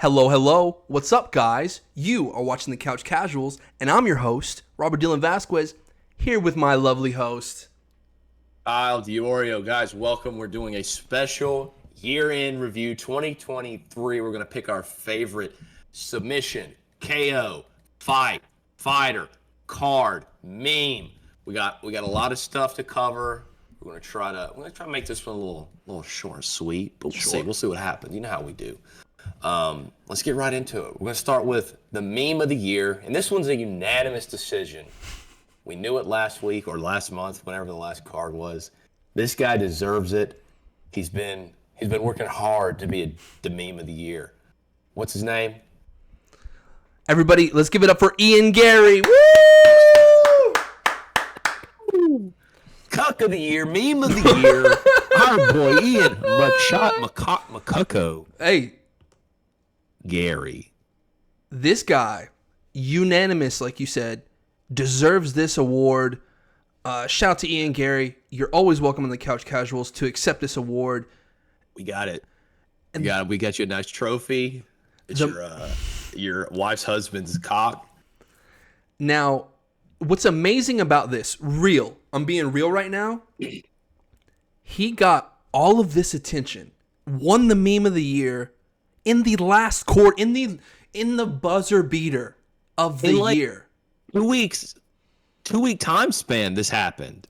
Hello, hello. What's up, guys? You are watching The Couch Casuals, and I'm your host, Robert Dylan Vasquez, here with my lovely host, Kyle DiOrio. Guys, welcome. We're doing a special year-end review 2023. We're going to pick our favorite submission, KO, fighter, card, meme. We got a lot of stuff to cover. We're going to try to make this one a little short and sweet, but we'll see what happens. You know how we do. Let's get right into it. We're going to start with the meme of the year, and this one's a unanimous decision. We knew it last week or last month, whenever the last card was. This guy deserves it. He's been working hard to be the meme of the year. What's his name? Everybody, let's give it up for Ian Gary. Woo! Cuck of the year, meme of the year. Our boy Ian McCucko. Hey, Gary. this guy, unanimous, like you said, deserves this award. Shout out to Ian Gary. You're always welcome on The Couch Casuals to accept this award. We got it. We got you a nice trophy. It's your wife's husband's cock. Now, what's amazing about this, I'm being real right now, he got all of this attention, won the meme of the year in the last court, in the buzzer beater of the year. 2 weeks, 2-week time span this happened.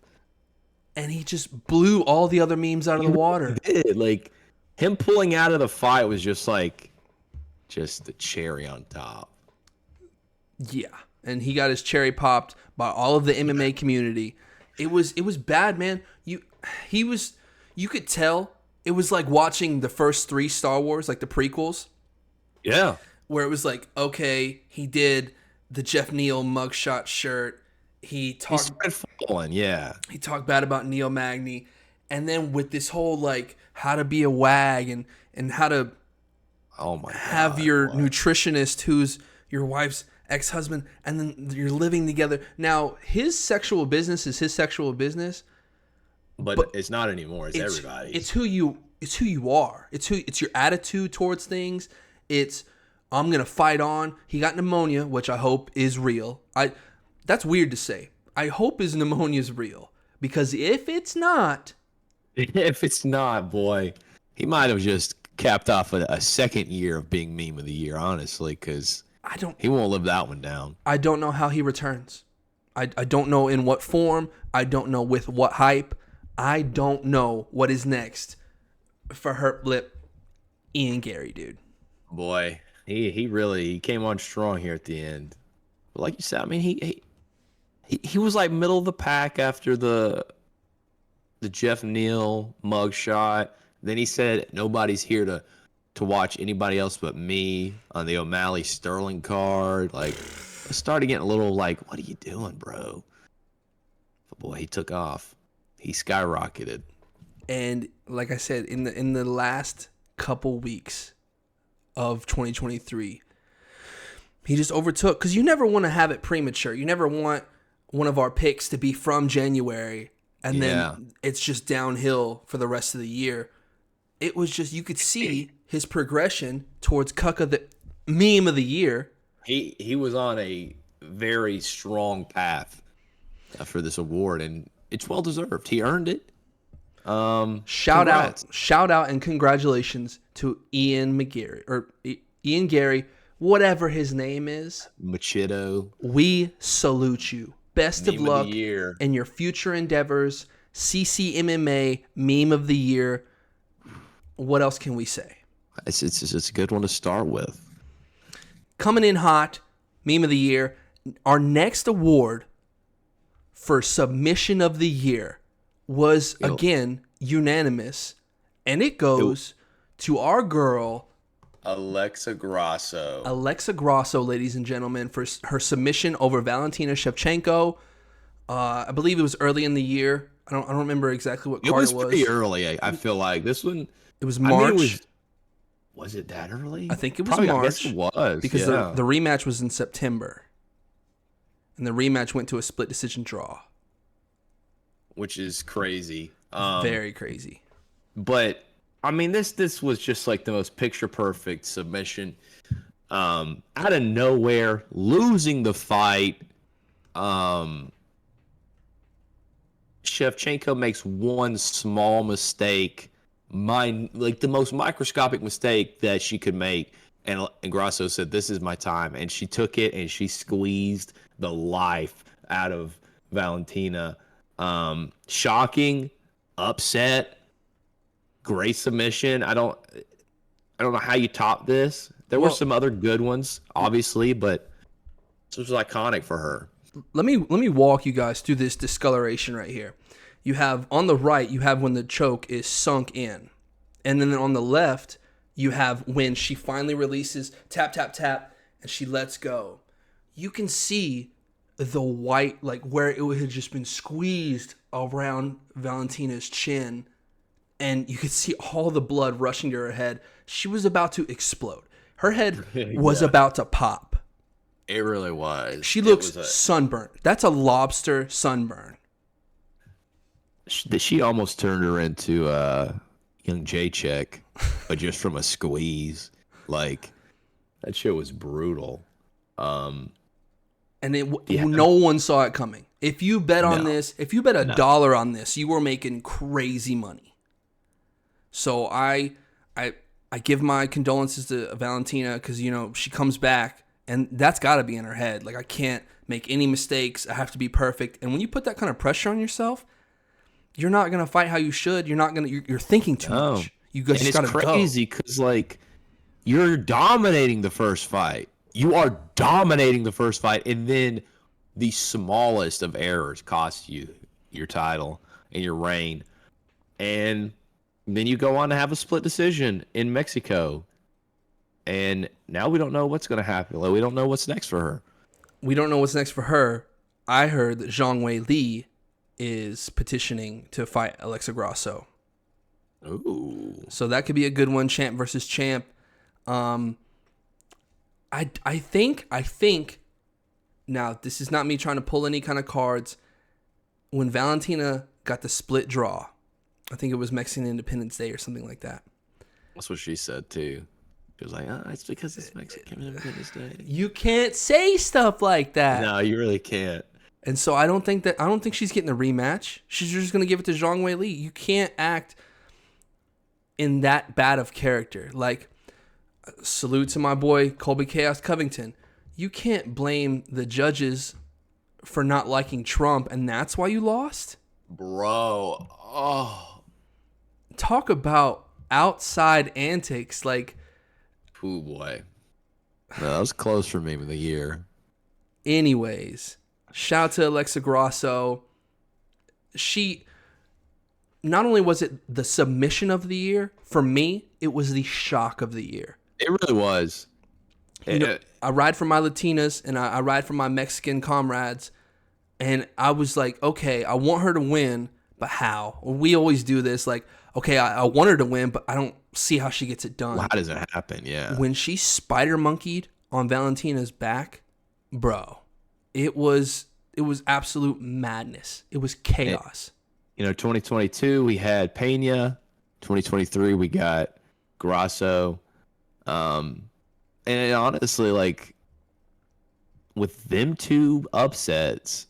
And he just blew all the other memes out of the water. He did. Like, him pulling out of the fight was just the cherry on top. Yeah. And he got his cherry popped by all of the MMA community. It was bad, man. You could tell it was like watching the first 3 Star Wars, like the prequels. Yeah. Where it was like, okay, he did the Jeff Neal mugshot shirt. He talked bad about Neil Magny. And then with this whole like how to be a wag and how to have your nutritionist who's your wife's ex-husband, and then you're living together. Now, his sexual business is his sexual business. But it's not anymore. It's everybody's. It's who you are. It's your attitude towards things. It's I'm gonna fight on. He got pneumonia, which I hope is real. That's weird to say. I hope his pneumonia is real, because if it's not, boy, he might have just capped off a second year of being meme of the year, honestly, because he won't live that one down. I don't know how he returns. I don't know in what form. I don't know with what hype. I don't know what is next for Hurt Lip Ian Gary, dude. Boy, he really came on strong here at the end. But like you said, I mean, he was like middle of the pack after the Jeff Neal mugshot. Then he said nobody's here to watch anybody else but me on the O'Malley Sterling card. Like, I started getting a little like, what are you doing, bro? But boy, he took off. He skyrocketed. And like I said, in the last couple weeks of 2023, he just overtook, because you never want to have it premature. You never want one of our picks to be from January and then it's just downhill for the rest of the year. It was just, you could see his progression towards Cucka, the meme of the year. He was on a very strong path for this award, and it's well deserved. He earned it. Shout out and congratulations to Ian Gary, whatever his name is. Machito. We salute you. Best of luck year. in your future endeavors. CCMMA meme of the year. What else can we say? It's a good one to start with. Coming in hot, meme of the year. Our next award for submission of the year was, again, unanimous. And it goes to our girl, Alexa Grasso, ladies and gentlemen, for her submission over Valentina Shevchenko. I believe it was early in the year. I don't remember exactly what card it was. It was pretty early. I feel like this one. It was March. Was it that early? I think it was March. I guess it was, because the rematch was in September, and the rematch went to a split decision draw, which is crazy. Very crazy. But I mean, this was just like the most picture perfect submission. Out of nowhere, losing the fight. Shevchenko makes one small mistake, like the most microscopic mistake that she could make, and Grasso said, "This is my time," and she took it and she squeezed the life out of Valentina. Shocking, upset, great submission. I don't know how you top this. There were some other good ones, obviously, but this was iconic for her. Let me walk you guys through this discoloration right here. You have on the right, you have when the choke is sunk in. And then on the left, you have when she finally releases, tap, tap, tap, and she lets go. You can see the white, like where it had just been squeezed around Valentina's chin. And you could see all the blood rushing to her head. She was about to explode. Her head was about to pop. It really was. She looks sunburned. That's a lobster sunburn. She almost turned her into young Jacek, but just from a squeeze. Like, that shit was brutal. And no one saw it coming. If you bet on this, if you bet $1 on this, you were making crazy money. So I give my condolences to Valentina because, you know, she comes back. And that's got to be in her head. Like, I can't make any mistakes. I have to be perfect. And when you put that kind of pressure on yourself, you're not going to fight how you should. You're not going to, you're thinking too much. You just got to go. It's crazy because, like, you're dominating the first fight. You are dominating the first fight. And then the smallest of errors cost you your title and your reign. And then you go on to have a split decision in Mexico. And now we don't know what's going to happen. Like, we don't know what's next for her. We don't know what's next for her. I heard that Zhang Wei Li is petitioning to fight Alexa Grasso. Ooh. So that could be a good one, champ versus champ. I think, now this is not me trying to pull any kind of cards. When Valentina got the split draw, I think it was Mexican Independence Day or something like that. That's what she said too. She was like, it's because it's Mexican Independence Day. You can't say stuff like that. No, you really can't. And so I don't think she's getting a rematch. She's just going to give it to Zhang Wei Li. You can't act in that bad of character. Like, salute to my boy Colby Chaos Covington. You can't blame the judges for not liking Trump, and that's why you lost? Bro. Oh. Talk about outside antics. Like, ooh, boy. No, that was close for me of the year. Anyways, shout out to Alexa Grasso. She, not only was it the submission of the year, for me, it was the shock of the year. It really was. You know, I ride for my Latinas and I ride for my Mexican comrades. And I was like, okay, I want her to win, but how? We always do this. Like, okay, I want her to win, but I don't see how she gets it done. Well, how does it happen? Yeah. When she spider monkeyed on Valentina's back, bro, it was absolute madness. It was chaos. And, 2022 we had Pena. 2023 we got Grasso. And honestly, like, with them two upsets,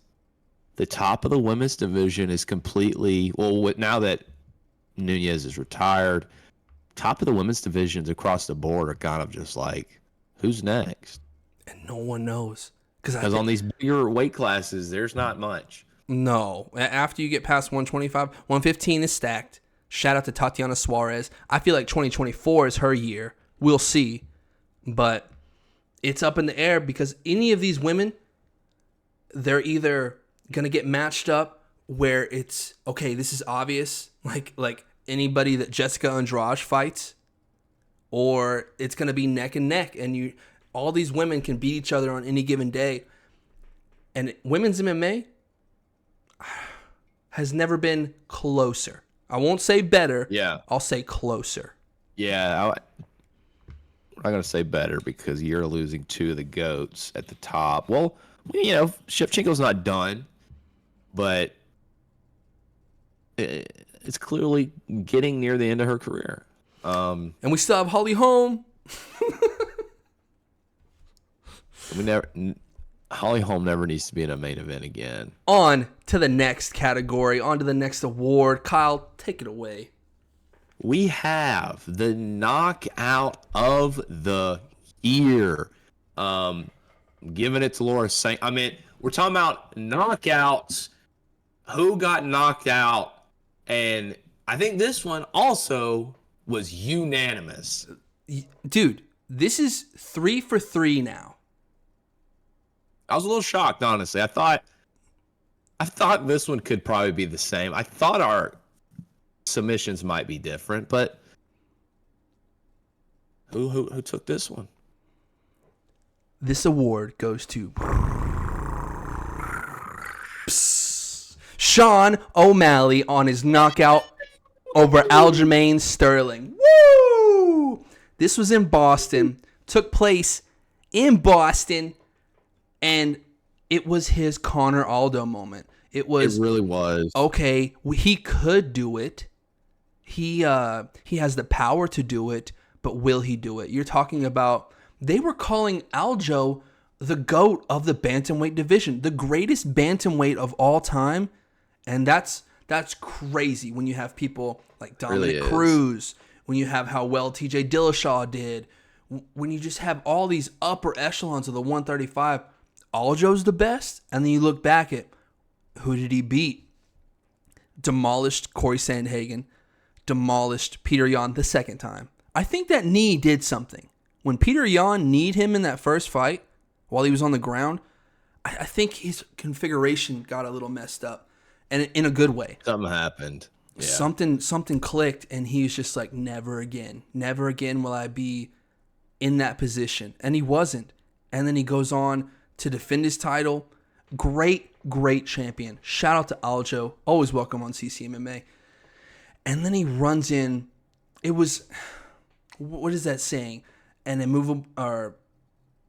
the top of the women's division is completely, now that Nunes is retired, top of the women's divisions across the board are kind of just like, who's next? And no one knows. Because on these bigger weight classes, there's not much. No. After you get past 125, 115 is stacked. Shout out to Tatiana Suarez. I feel like 2024 is her year. We'll see. But it's up in the air because any of these women, they're either going to get matched up where it's, okay, this is obvious, like anybody that Jessica Andrade fights, or it's going to be neck and neck, and all these women can beat each other on any given day. And women's MMA has never been closer. I won't say better. Yeah. I'll say closer. Yeah. I'm not going to say better because you're losing two of the GOATs at the top. Well, Shevchenko's not done, but it's clearly getting near the end of her career. And we still have Holly Holm. Holly Holm never needs to be in a main event again. On to the next category, on to the next award. Kyle, take it away. We have the knockout of the year. Giving it to Laura Sanko. I mean, we're talking about knockouts. Who got knocked out? And I think this one also was unanimous. Dude, this is 3 for 3 now. I was a little shocked, honestly. I thought this one could probably be the same. I thought our submissions might be different, but who took this one? This award goes to Sean O'Malley on his knockout over Aljamain Sterling. Woo! This was in Boston. Took place in Boston. And it was his Conor Aldo moment. It really was. Okay, he could do it. He has the power to do it, but will he do it? You're talking about, they were calling Aljo the GOAT of the bantamweight division, the greatest bantamweight of all time. And that's crazy when you have people like Dominic Cruz, when you have how well TJ Dillashaw did, when you just have all these upper echelons of the 135. Aljo's the best, and then you look back at who did he beat? Demolished Corey Sandhagen, demolished Peter Yan the second time. I think that knee did something. When Peter Yan kneed him in that first fight while he was on the ground, I think his configuration got a little messed up, and in a good way. Something happened. Yeah. Something clicked, and he was just like, never again will I be in that position, and he wasn't. And then he goes on to defend his title. Great champion. Shout out to Aljo. Always welcome on CCMMA. And then he runs in. It was, what is that saying? An immovable or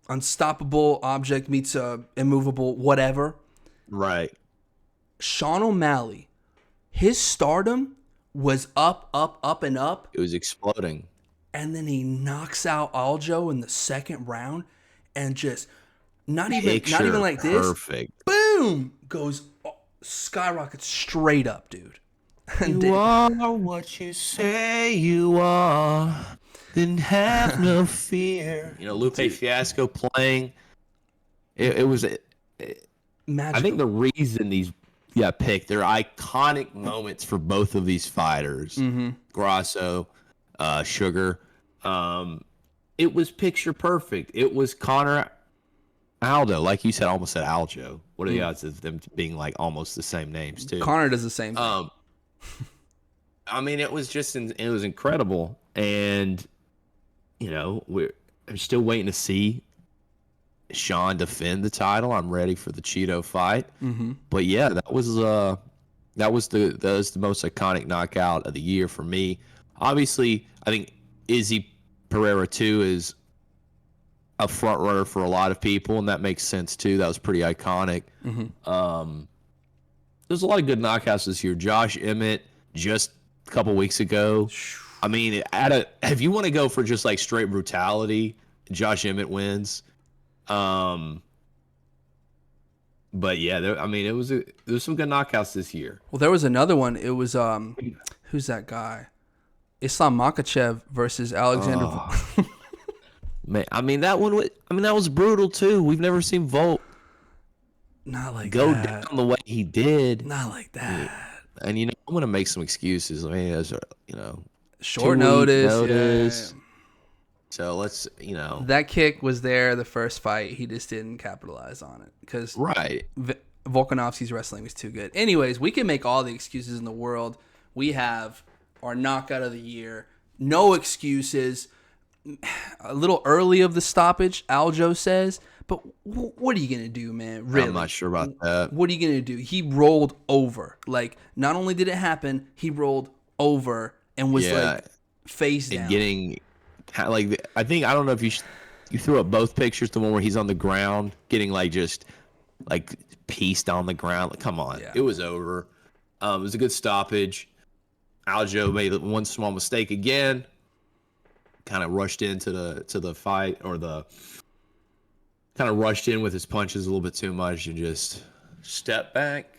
unstoppable object meets a immovable whatever. Right. Sean O'Malley, his stardom was up, and up. It was exploding. And then he knocks out Aljo in the second round, and just not even like this. Perfect. Boom! Goes skyrockets straight up, dude. You are what you say you are. Then have no fear. You know, Lupe Fiasco playing. It was magical. I think the reason these got picked, they're iconic moments for both of these fighters. Mm-hmm. Grasso, Sugar. It was picture perfect. It was Conor Aldo, like you said, I almost said Aljo. What are the odds of them being like almost the same names too? Conor does the same thing. I mean, it was incredible, and you know, I'm still waiting to see Sean defend the title. I'm ready for the Cheeto fight. Mm-hmm. But yeah, that was the most iconic knockout of the year for me. Obviously, I think Izzy Pereira 2 is a front runner for a lot of people, and that makes sense too. That was pretty iconic. Mm-hmm. There's a lot of good knockouts this year. Josh Emmett just a couple weeks ago. I mean, if you want to go for just like straight brutality, Josh Emmett wins. But yeah, there was some good knockouts this year. Well, there was another one. It was who's that guy? Islam Makhachev versus Alexander. Man, that was brutal too. We've never seen Volk go down the way he did. Not like that. And you know, I'm gonna make some excuses. I mean, as short notice. Yeah. So let's, that kick was there the first fight. He just didn't capitalize on it because Volkanovski's wrestling was too good. Anyways, we can make all the excuses in the world. We have our knockout of the year. No excuses. A little early of the stoppage, Aljo says. But what are you going to do, man? Really? I'm not sure about that. What are you going to do? He rolled over. Like, not only did it happen, he rolled over and was like face down. And getting, like, I don't know if you threw up both pictures, the one where he's on the ground, getting like just like pieced on the ground. Like, come on. Yeah. It was over. It was a good stoppage. Aljo made one small mistake again. kind of rushed into the fight, or kind of rushed in with his punches a little bit too much and just stepped back.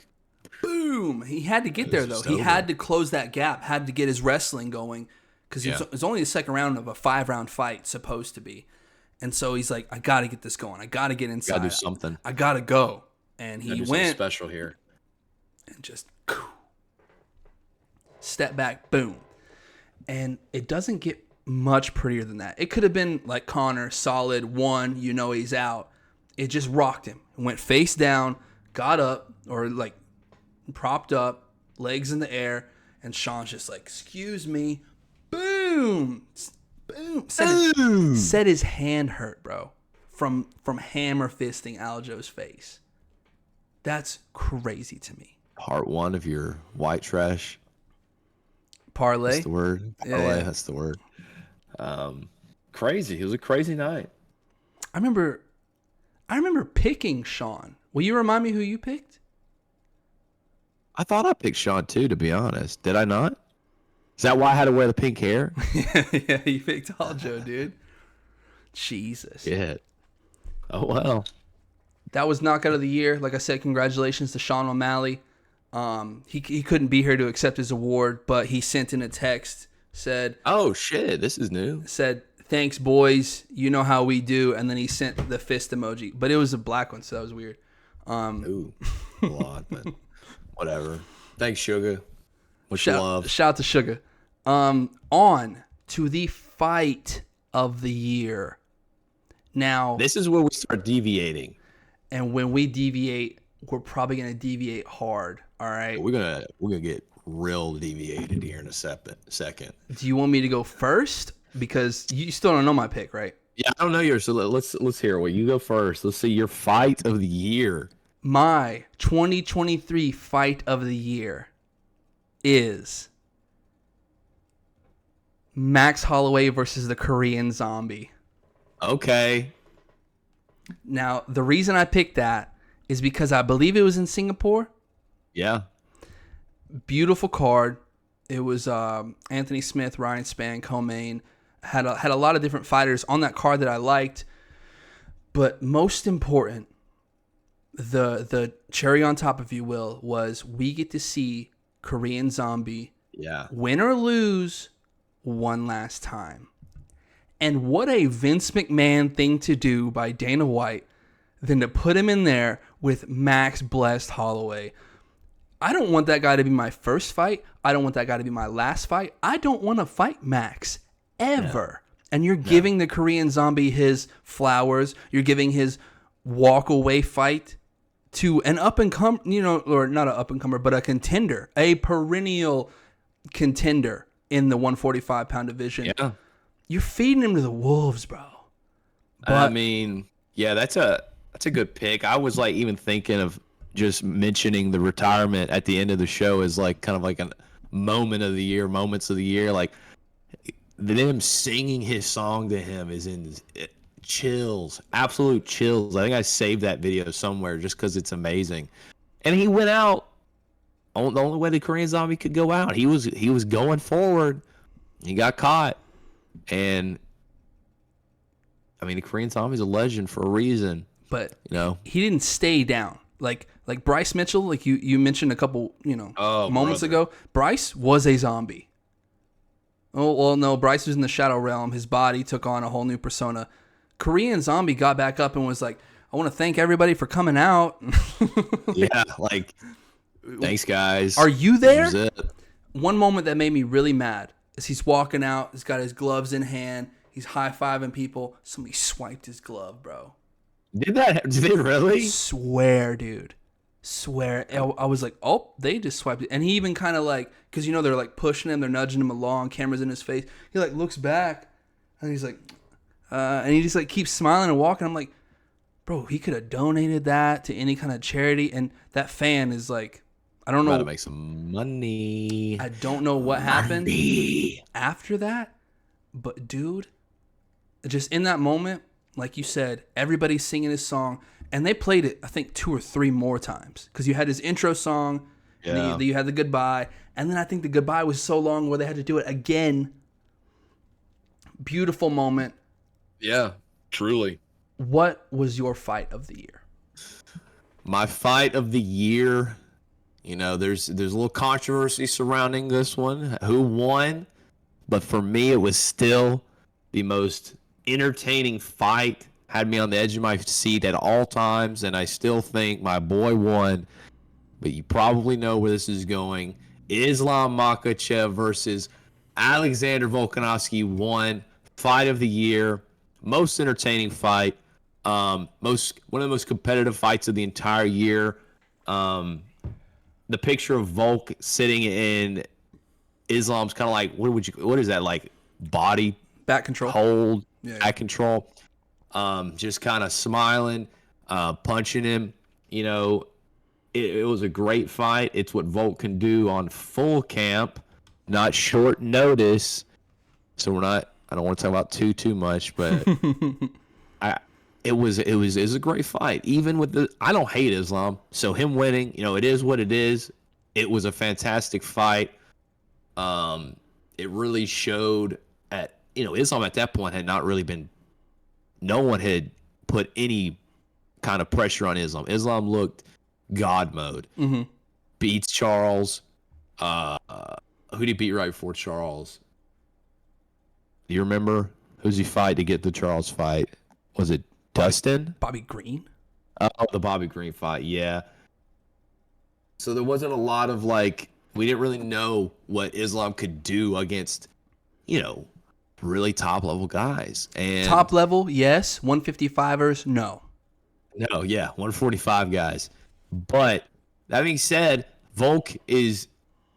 Boom! He had to get there, though. He had to close that gap, had to get his wrestling going, because it was only the second round of a 5-round fight, supposed to be. And so he's like, I got to get this going. I got to get inside. Got to do something. I got to go. And he went. Special here. And just step back, boom. And it doesn't get much prettier than that. It could have been like Conor, solid, one, he's out. It just rocked him. Went face down, got up, or like propped up, legs in the air, and Sean's just like, excuse me, boom, boom. Said his hand hurt, bro, from hammer fisting Aljo's face. That's crazy to me. Part one of your white trash parlay. That's the word. Parlay. Yeah. That's the word. Crazy. It was a crazy night. I remember picking Sean. Will you remind me who you picked? I thought I picked Sean too, to be honest. Did I not? Is that why I had to wear the pink hair? Yeah, you picked Aljo, dude. Jesus. Yeah. Oh, well. That was knockout of the year. Like I said, congratulations to Sean O'Malley. He couldn't be here to accept his award, but he sent in a text, said, "Oh shit, this is new." Said, "Thanks, boys. You know how we do." And then he sent the fist emoji, but it was a black one, so that was weird. Ooh, a lot, but whatever. Thanks, Sugar. Shout out to Sugar. On to the fight of the year. Now, this is where we start deviating. And when we deviate, we're probably going to deviate hard. All right. We're gonna get real deviated here in a second. Do you want me to go first? Because you still don't know my pick, right? Yeah, I don't know yours. So let's hear it. You go first. Let's see your fight of the year. My 2023 fight of the year is Max Holloway versus the Korean Zombie. Okay. Now, the reason I picked that is because I believe it was in Singapore. Yeah. Beautiful card. It was Anthony Smith, Ryan Spann, co-main. Had a lot of different fighters on that card that I liked. But most important, the cherry on top, if you will, was we get to see Korean Zombie, win or lose, one last time. And what a Vince McMahon thing to do by Dana White than to put him in there with Max Blessed Holloway. I don't want that guy to be my first fight. I don't want that guy to be my last fight. I don't want to fight Max ever. Yeah. And you're giving the Korean Zombie his flowers. You're giving his walk away fight to an up-and-comer, or not an up-and-comer, but a contender, a perennial contender in the 145-pound division. Yeah. You're feeding him to the wolves, bro. But, I mean, yeah, that's a good pick. I was like even thinking of just mentioning the retirement at the end of the show as like kind of like a moments of the year. Like them singing his song to him is in chills, absolute chills. I think I saved that video somewhere just because it's amazing. And he went out on the only way the Korean Zombie could go out. He was going forward. He got caught. And I mean, the Korean Zombie's a legend for a reason. But he didn't stay down. Like Bryce Mitchell, like you mentioned a couple, moments ago. Bryce was a zombie. Oh, well, no, Bryce was in the shadow realm. His body took on a whole new persona. Korean Zombie got back up and was like, I want to thank everybody for coming out. Yeah, like, thanks, guys. Are you there? One moment that made me really mad is he's walking out. He's got his gloves in hand. He's high-fiving people. Somebody swiped his glove, bro. Did they really? Swear, dude. Swear. I was like, oh, they just swiped it. And he even kind of like, because they're like pushing him, they're nudging him along, cameras in his face. He like looks back and he's like, and he just like keeps smiling and walking. I'm like, bro, he could have donated that to any kind of charity. And that fan is like, I don't know. About to make some money. I don't know what happened after that. But dude, just in that moment, like you said, everybody's singing his song. And they played it, I think, 2 or 3 more times. Because you had his intro song, and then you had the goodbye. And then I think the goodbye was so long where they had to do it again. Beautiful moment. Yeah, truly. What was your fight of the year? My fight of the year, there's a little controversy surrounding this one. Who won? But for me, it was still the most entertaining fight. Had me on the edge of my seat at all times, and I still think my boy won. But you probably know where this is going. Islam Makhachev versus Alexander Volkanovski won. Fight of the year. Most entertaining fight. One of the most competitive fights of the entire year. The picture of Volk sitting in Islam's kind of like, what is that, like body back control hold, back control, just kind of smiling, punching him. It was a great fight. It's what Volk can do on full camp, not short notice. So I don't want to talk about too much, but it was a great fight. Even with I don't hate Islam, so him winning, it is what it is. It was a fantastic fight. It really showed Islam at that point had not really been. No one had put any kind of pressure on Islam. Islam looked God mode. Mm-hmm. Beats Charles. Who did he beat right before Charles? Do you remember? Who's he fight to get the Charles fight? Was it Dustin? Bobby Green? Oh, the Bobby Green fight, yeah. So there wasn't a lot of we didn't really know what Islam could do against, really top level guys. And top level, yes. 155ers, no. No, yeah, 145 guys. But that being said, Volk is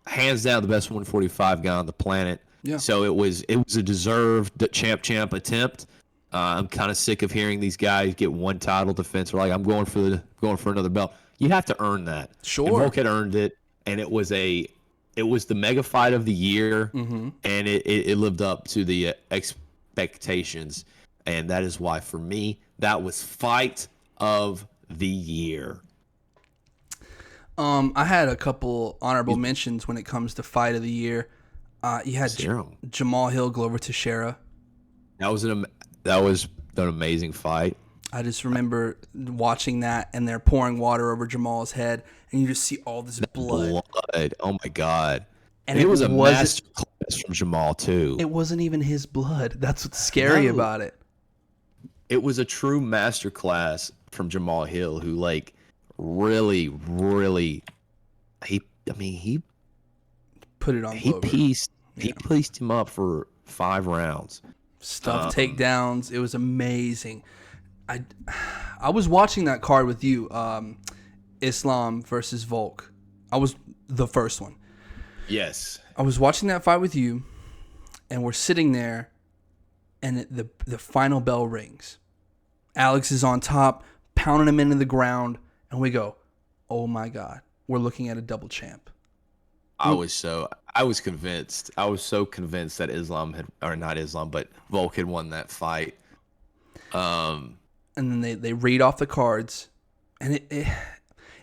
hands down the best 145 guy on the planet. Yeah. So it was a deserved champ attempt. I'm kind of sick of hearing these guys get one title defense. Or I'm going for another belt. You have to earn that. Sure. And Volk had earned it, and it was the mega fight of the year, mm-hmm. and it lived up to the expectations, and that is why for me that was fight of the year. I had a couple honorable mentions when it comes to fight of the year. You had Jamal Hill, Glover Teixeira. That was an amazing fight. I just remember watching that, and they're pouring water over Jamal's head, and you just see all this blood. Oh my God! And it was a masterclass from Jamal too. It wasn't even his blood. That's what's scary about it. It was a true masterclass from Jamal Hill, who really, really, he put it on. He pieced him up for 5 rounds. Stuff takedowns. It was amazing. I was watching that card with you, Islam versus Volk. I was the first one. Yes. I was watching that fight with you, and we're sitting there, and the final bell rings. Alex is on top, pounding him into the ground, and we go, oh my God, we're looking at a double champ. I was so convinced. I was so convinced that Volk had won that fight. And then they read off the cards, and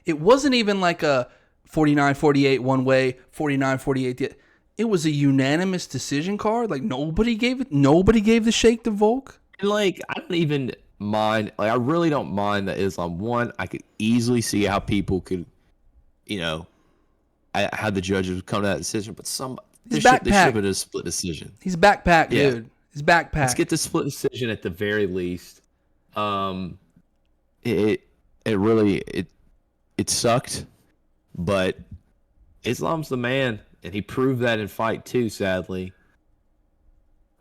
it wasn't even like a 49-48 one way, 49-48. It was a unanimous decision card. Nobody gave the shake to Volk. And I don't even mind. I really don't mind that Islam won. I could easily see how people could, how the judges would come to that decision. But they should have been a split decision. He's backpack, dude. He's backpack. Let's get the split decision at the very least. It really sucked, but Islam's the man, and he proved that in fight 2, sadly.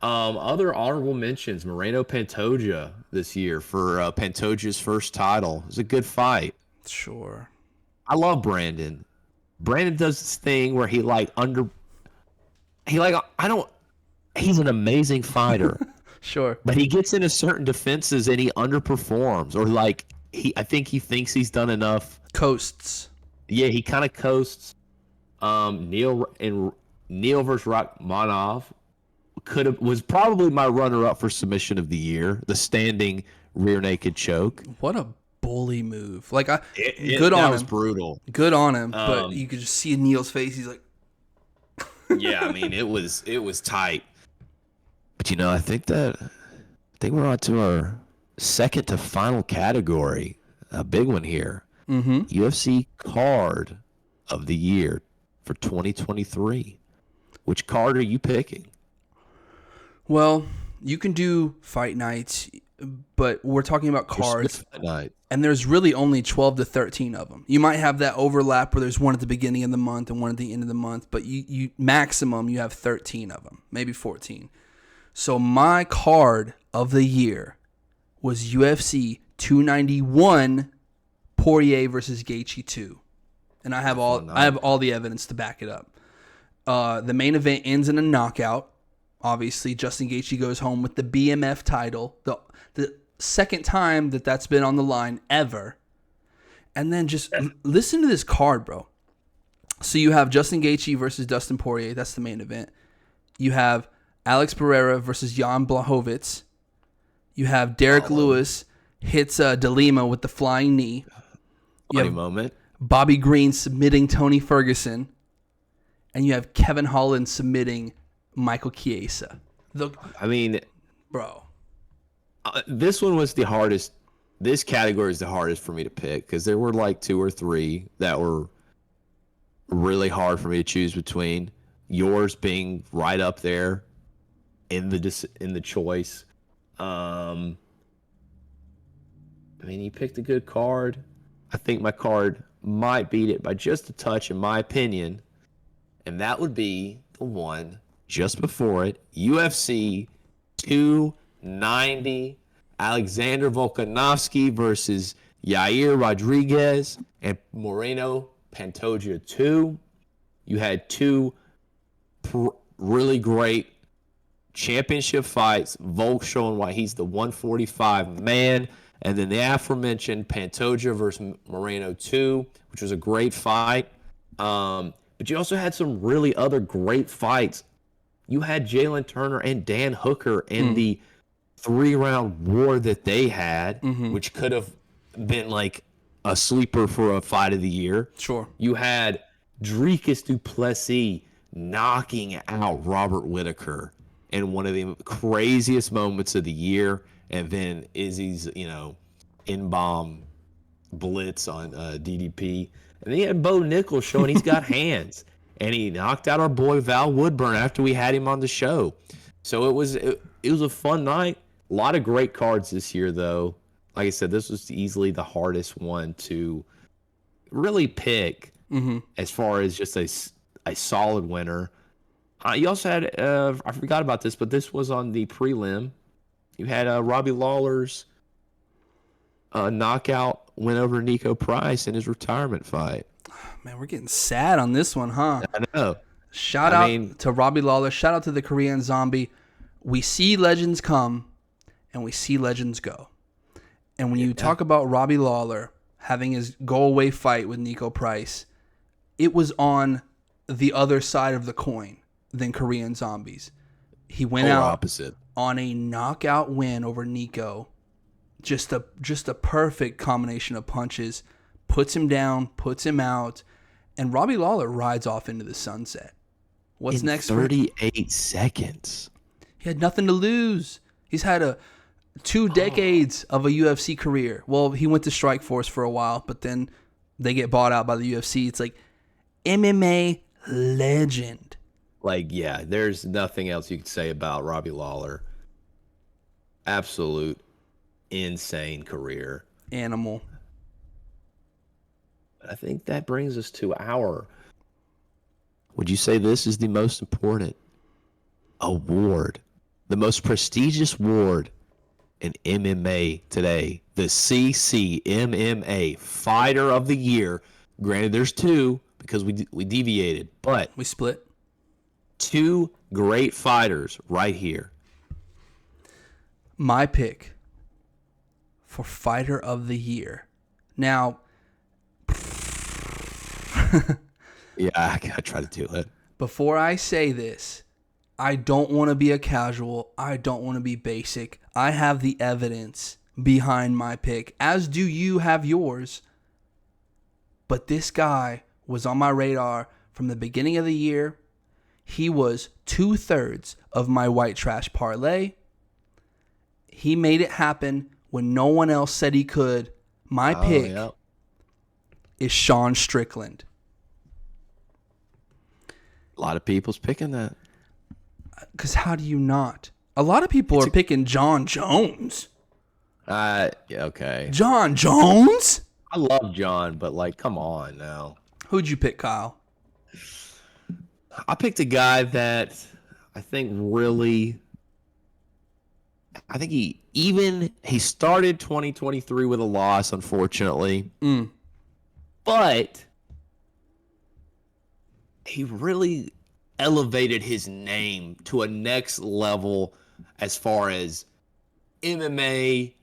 Other honorable mentions: Moreno Pantoja this year for Pantoja's first title. It was a good fight. Sure. I love Brandon. Brandon does this thing where he's an amazing fighter. Sure. But he gets into certain defenses and he underperforms, or I think he thinks he's done enough. Coasts. Yeah, he kind of coasts. Neil versus Rachmanov was probably my runner-up for submission of the year. The standing rear naked choke. What a bully move! Good on him. That was brutal. Good on him. But you could just see Neil's face. He's like, yeah, it was tight. But I think we're on to our second to final category, a big one here. Mm-hmm. UFC card of the year for 2023. Which card are you picking? Well, you can do fight nights, but we're talking about cards. And there's really only 12 to 13 of them. You might have that overlap where there's one at the beginning of the month and one at the end of the month, but you maximum you have 13 of them, maybe 14. So my card of the year was UFC 291 Poirier versus Gaethje 2. And I have all the evidence to back it up. The main event ends in a knockout. Obviously, Justin Gaethje goes home with the BMF title. The second time that's been on the line ever. And then just listen to this card, bro. So you have Justin Gaethje versus Dustin Poirier. That's the main event. You have Alex Pereira versus Jan Blachowicz. You have Derek Lewis hits De Lima with the flying knee. Funny moment. Bobby Green submitting Tony Ferguson. And you have Kevin Holland submitting Michael Chiesa. Bro. This one was the hardest. This category is the hardest for me to pick because there were like 2 or 3 that were really hard for me to choose between. Yours being right up there in the choice. You picked a good card. I think my card might beat it by just a touch, in my opinion, and that would be the one just before it, UFC 290, Alexander Volkanovski versus Yair Rodriguez and Moreno Pantoja 2. You had 2 really great championship fights. Volk showing why he's the 145 man. And then the aforementioned Pantoja versus Moreno 2, which was a great fight. But you also had some really other great fights. You had Jalen Turner and Dan Hooker in the 3-round war that they had, which could have been like a sleeper for a fight of the year. Sure. You had Dricus du Plessis knocking out Robert Whittaker in one of the craziest moments of the year. And then Izzy's, in-bomb blitz on DDP. And then you had Bo Nichols showing he's got hands. And he knocked out our boy Val Woodburn after we had him on the show. So it was a fun night. A lot of great cards this year, though. Like I said, this was easily the hardest one to really pick as far as just a solid winner. You also had, I forgot about this, but this was on the prelim. You had Robbie Lawler's knockout win over Nico Price in his retirement fight. Man, we're getting sad on this one, huh? I know. Shout out to Robbie Lawler. Shout out to the Korean Zombie. We see legends come, and we see legends go. And when you talk about Robbie Lawler having his go-away fight with Nico Price, it was on the other side of the coin than Korean Zombies. He went out opposite on a knockout win over Nico. Just a perfect combination of punches. Puts him down, puts him out, and Robbie Lawler rides off into the sunset. What's next? 38 seconds. He had nothing to lose. He's had 2 decades of a UFC career. Well, he went to Strikeforce for a while, but then they get bought out by the UFC. It's like MMA legend. There's nothing else you could say about Robbie Lawler. Absolute insane career. Animal. I think that brings us to would you say this is the most important award, the most prestigious award in MMA today, the CCMMA Fighter of the Year? Granted, there's 2 because we deviated, but we split. 2 great fighters right here. My pick for Fighter of the Year. Now, yeah, I gotta try to do it. Before I say this, I don't want to be a casual. I don't want to be basic. I have the evidence behind my pick, as do you have yours. But this guy was on my radar from the beginning of the year. He was 2/3 of my white trash parlay. He made it happen when no one else said he could. My pick is Sean Strickland. A lot of people's picking that. Because how do you not? A lot of people are picking John Jones. Yeah, okay. John Jones? I love John, but like, come on now. Who'd you pick, Kyle? I picked a guy that I think really. I think he started 2023 with a loss, unfortunately. But he really elevated his name to a next level as far as MMA,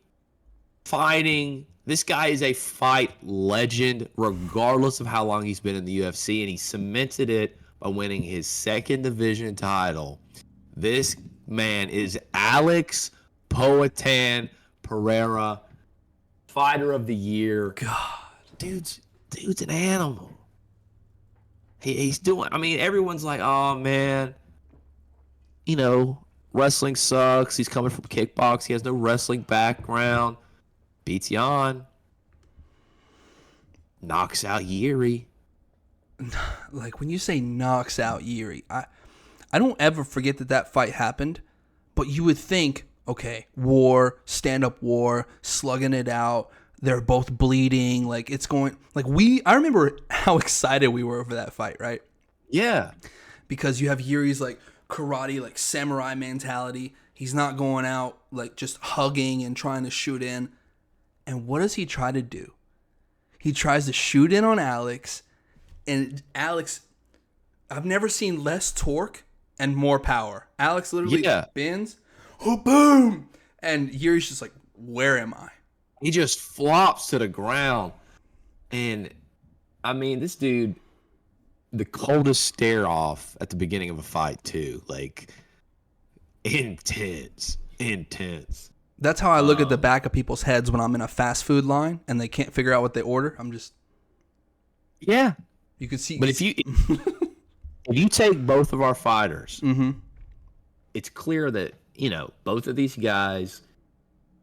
fighting. This guy is a fight legend, regardless of how long he's been in the UFC, and he cemented it by winning his second division title. This man is Alex Poatan Pereira, fighter of the year. God, dude's an animal. He's doing. I mean, everyone's like, "Oh man, wrestling sucks." He's coming from kickbox. He has no wrestling background. Beats you on. Knocks out Yuri. Like when you say knocks out Yuri, I don't ever forget that fight happened. But you would think, okay, war, stand-up war, slugging it out. They're both bleeding. Like it's going. Like I remember how excited we were for that fight, right? Yeah. Because you have Yuri's like karate, like samurai mentality. He's not going out like just hugging and trying to shoot in. And what does he try to do? He tries to shoot in on Alex. And Alex, I've never seen less torque and more power. Alex literally bends. Oh, boom! And Yuri's just like, where am I? He just flops to the ground. And, I mean, this dude, the coldest stare off at the beginning of a fight, too. Like, intense. That's how I look at the back of people's heads when I'm in a fast food line and they can't figure out what they order. I'm just... Yeah. You can see... But if you take both of our fighters, it's clear that, both of these guys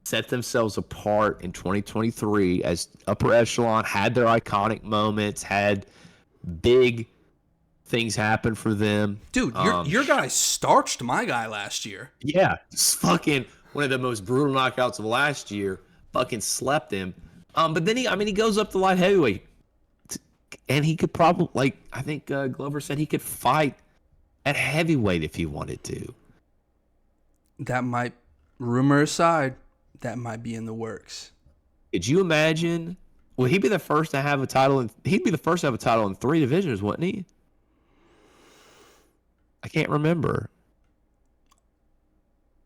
set themselves apart in 2023 as upper echelon, had their iconic moments, had big things happen for them. Dude, your guy starched my guy last year. Yeah, it's fucking one of the most brutal knockouts of last year. Fucking slept him. But then he goes up to light heavyweight, and he could probably I think Glover said he could fight at heavyweight if he wanted to. That might, rumor aside, that might be in the works. Could you imagine? Would he be the first to have a title? He'd be the first to have a title in 3 divisions, wouldn't he? I can't remember.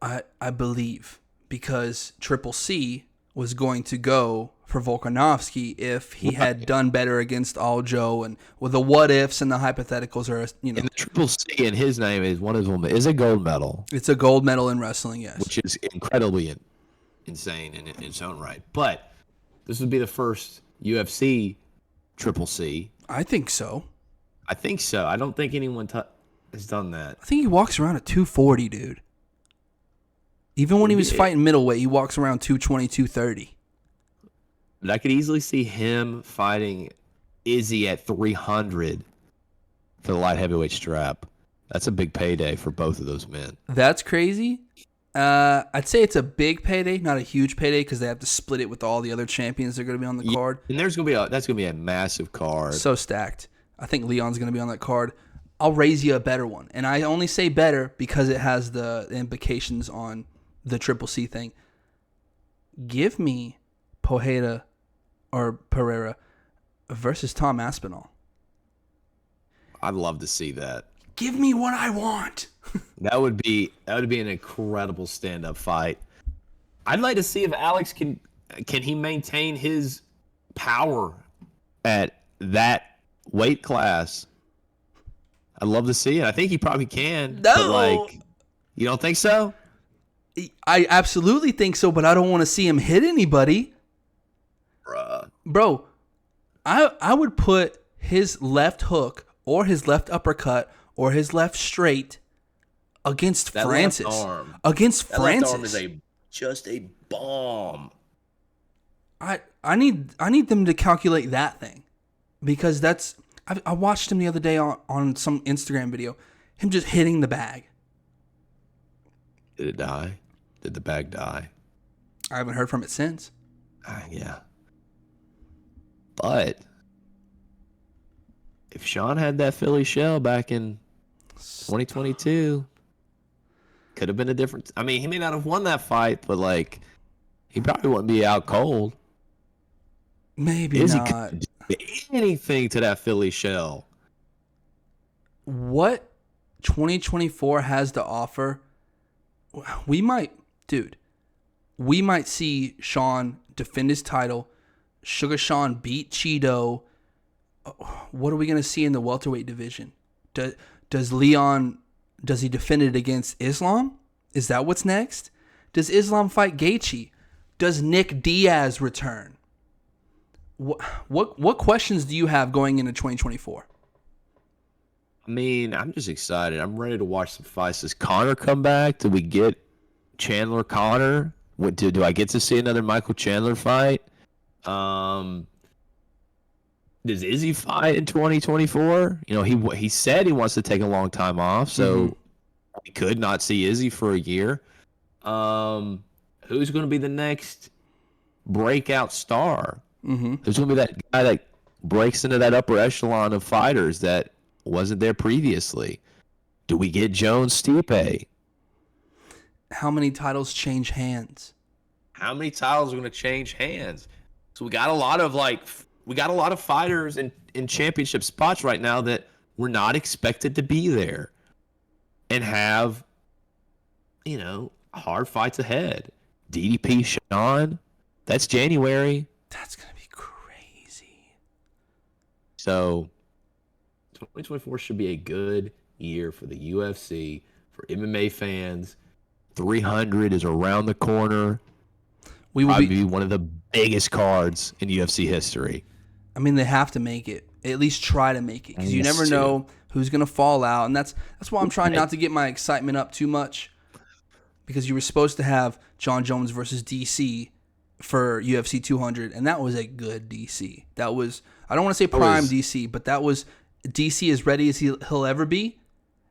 I believe because Triple C was going to go for Volkanovski if he had done better against Aljo, and with the what ifs and the hypotheticals are, And the Triple C in his name is one of them is a gold medal. It's a gold medal in wrestling, yes, which is incredibly insane in its own right. But this would be the first UFC Triple C. I think so. I don't think anyone has done that. I think he walks around at 240, dude. Even when he was fighting middleweight, he walks around 220, 230. But I could easily see him fighting Izzy at 300 for the light heavyweight strap. That's a big payday for both of those men. That's crazy. I'd say it's a big payday, not a huge payday, because they have to split it with all the other champions that are going to be on the card. And that's going to be a massive card. So stacked. I think Leon's going to be on that card. I'll raise you a better one. And I only say better because it has the implications on the Triple C thing. Give me Pereira versus Tom Aspinall. I'd love to see that. Give me what I want. That would be an incredible stand-up fight. I'd like to see if Alex can he maintain his power at that weight class. I'd love to see it. I think he probably can. No. But you don't think so? I absolutely think so, but I don't want to see him hit anybody. Bro, I would put his left hook or his left uppercut or his left straight against that Francis. Left arm. Against that Francis. Left arm is just a bomb. I need them to calculate that thing, because that's I watched him the other day on some Instagram video, him just hitting the bag. Did it die? Did the bag die? I haven't heard from it since. Yeah. But if Sean had that Philly shell back in 2022, could have been a different. I mean, he may not have won that fight, but like, he probably wouldn't be out cold. Maybe Izzy not. could do anything to that Philly shell. What 2024 has to offer? We might see Sean defend his title. Sugar Sean beat Cheeto. What are we going to see in the welterweight division? Does Leon, does he defend it against Islam? Is that what's next? Does Islam fight Gaethje? Does Nick Diaz return? What questions do you have going into 2024? I mean, I'm just excited. I'm ready to watch some fights. Does Conor come back? Do we get Chandler Conor? Do I get to see another Michael Chandler fight? Does Izzy fight in 2024? You know, he said he wants to take a long time off, so we could not see Izzy for a year. Who's going to be the next breakout star? Who's going to be that guy that breaks into that upper echelon of fighters that wasn't there previously? Do we get Jones Stipe? How many titles change hands? How many titles are going to change hands? So we got a lot of fighters in championship spots right now that were not expected to be there and have, you know, hard fights ahead. DDP Sean, that's January. That's going to be crazy. So 2024 should be a good year for the UFC, for MMA fans. 300 is around the corner. We will be one of the biggest cards in UFC history. I mean, they have to make it. At least try to make it, because you never know who's going to fall out. And that's why I'm trying not to get my excitement up too much, because you were supposed to have John Jones versus DC for UFC 200, and that was a good DC. That was, I don't want to say prime DC, but that was DC as ready as he'll ever be.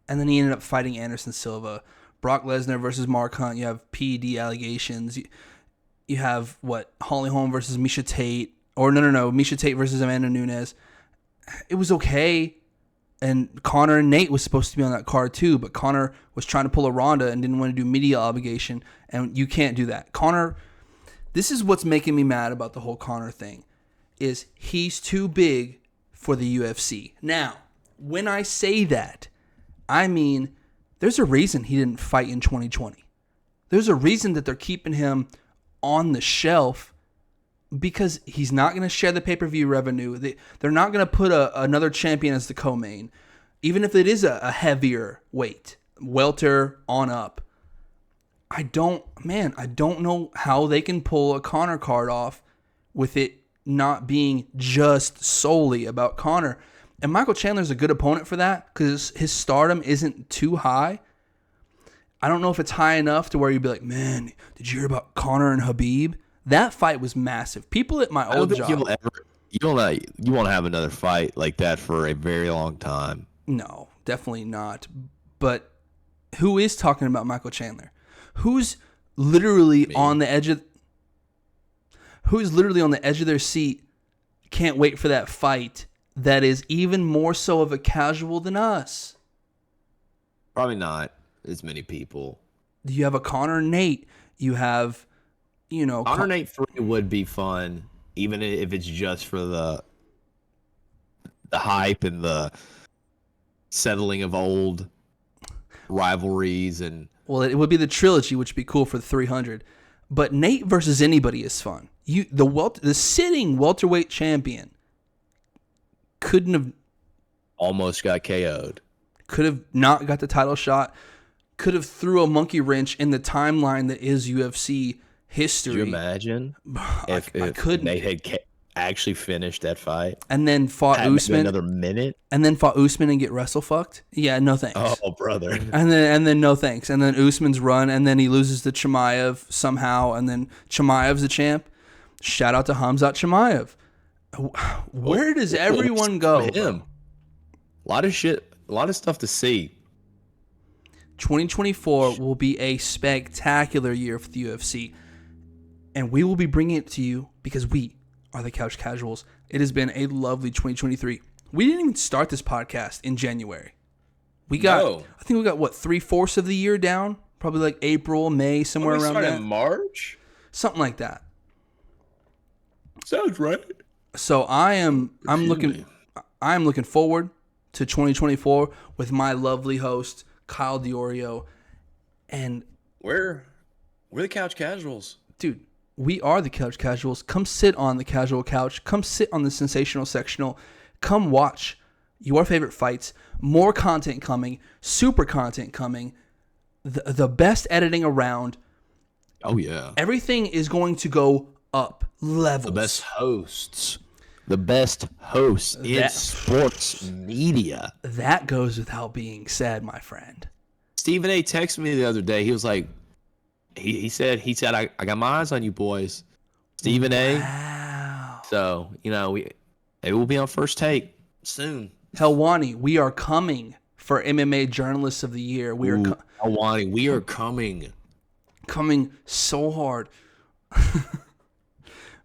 And then he ended up fighting Anderson Silva. Brock Lesnar versus Mark Hunt. You have PED allegations. You have, Holly Holm versus Miesha Tate. Or no. Miesha Tate versus Amanda Nunes. It was okay. And Conor and Nate was supposed to be on that card too, but Conor was trying to pull a Ronda and didn't want to do media obligation, and you can't do that. Conor, this is what's making me mad about the whole Conor thing, is he's too big for the UFC. Now, when I say that, I mean there's a reason he didn't fight in 2020. There's a reason that they're keeping him on the shelf, because he's not going to share the pay-per-view revenue. They're not going to put another champion as the co-main, even if it is a heavier weight, welter on up. I don't know how they can pull a Conor card off with it not being just solely about Conor. And Michael Chandler's a good opponent for that, because his stardom isn't too high. I don't know if it's high enough to where you'd be like, man, did you hear about Conor and Khabib? That fight was massive. People at my old job. You won't have another fight like that for a very long time. No, definitely not. But who is talking about Michael Chandler? Who's literally on the edge of their seat, can't wait for that fight, that is even more so of a casual than us? Probably not as many people. You have a Conor Nate. You have, Conor Nate 3 would be fun, even if it's just for the hype and the settling of old rivalries. And well, it would be the trilogy, which would be cool for the 300. But Nate versus anybody is fun. The sitting welterweight champion couldn't have almost got KO'd. Could have not got the title shot. Could have threw a monkey wrench in the timeline that is UFC history. Could you imagine if I couldn't. Nate had actually finished that fight. And then fought Usman. Another minute. And then fought Usman and get wrestle fucked. Yeah, no thanks. Oh, brother. And then no thanks. And then Usman's run, and then he loses to Chimaev somehow, and then Chimaev's the champ. Shout out to Khamzat Chimaev. Where does everyone go? Him. A lot of shit, a lot of stuff to see. 2024 will be a spectacular year for the UFC, and we will be bringing it to you because we are the Couch Casuals. It has been a lovely 2023. We didn't even start this podcast in January. I think we got, what, 3/4 of the year down? Probably like April, May, somewhere around that. In March? Something like that. Sounds right. So I'm looking forward to 2024 with my lovely host, Kyle Diorio. And we're the Couch Casuals. Dude, we are the Couch Casuals. Come sit on the casual couch. Come sit on the sensational sectional. Come watch your favorite fights. More content coming. Super content coming. The best editing around. Oh, yeah. Everything is going to go up levels. The best hosts in sports media. That goes without being said, my friend. Stephen A. texted me the other day. He was like, he said, I got my eyes on you boys. Stephen A. Wow. So, maybe we'll be on First Take soon. Helwani, we are coming for MMA Journalists of the Year. Helwani, we are coming. Coming so hard.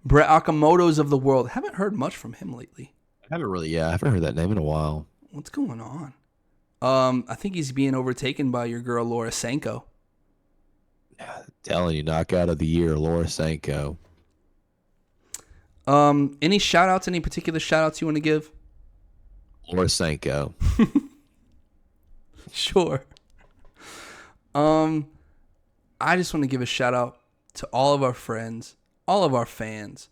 Brett Akamoto's of the world. Haven't heard much from him lately. I haven't heard that name in a while. What's going on? I think he's being overtaken by your girl, Laura Sanko. Telling you, knockout of the year, Laura Sanko. Any shout outs, any particular shout outs you want to give? Laura Sanko. Sure. I just want to give a shout out to all of our friends, all of our fans,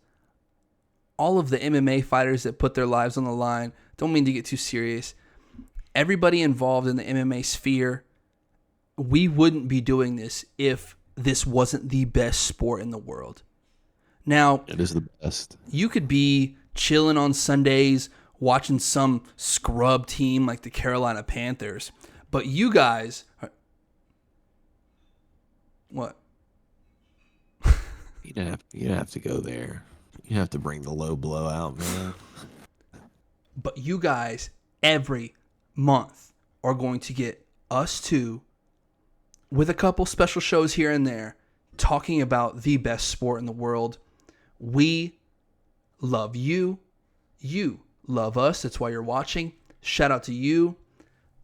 all of the MMA fighters that put their lives on the line. Don't mean to get too serious. Everybody involved in the MMA sphere. We wouldn't be doing this if this wasn't the best sport in the world. Now, it is the best. You could be chilling on Sundays watching some scrub team like the Carolina Panthers, but you guys are... What? You don't have to go there. You have to bring the low blow out, man. But you guys every month are going to get us two with a couple special shows here and there talking about the best sport in the world. We love you. You love us. That's why you're watching. Shout out to you.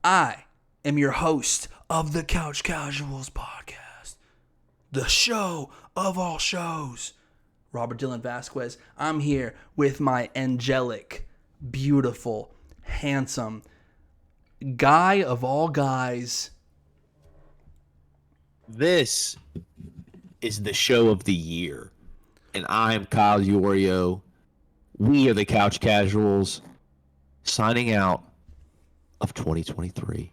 I am your host of the Couch Casuals podcast, the show of all shows. Robert Dylan Vasquez. I'm here with my angelic, beautiful, handsome guy of all guys. This is the show of the year. And I'm Kyle Diorio. We are the Couch Casuals, signing out of 2023.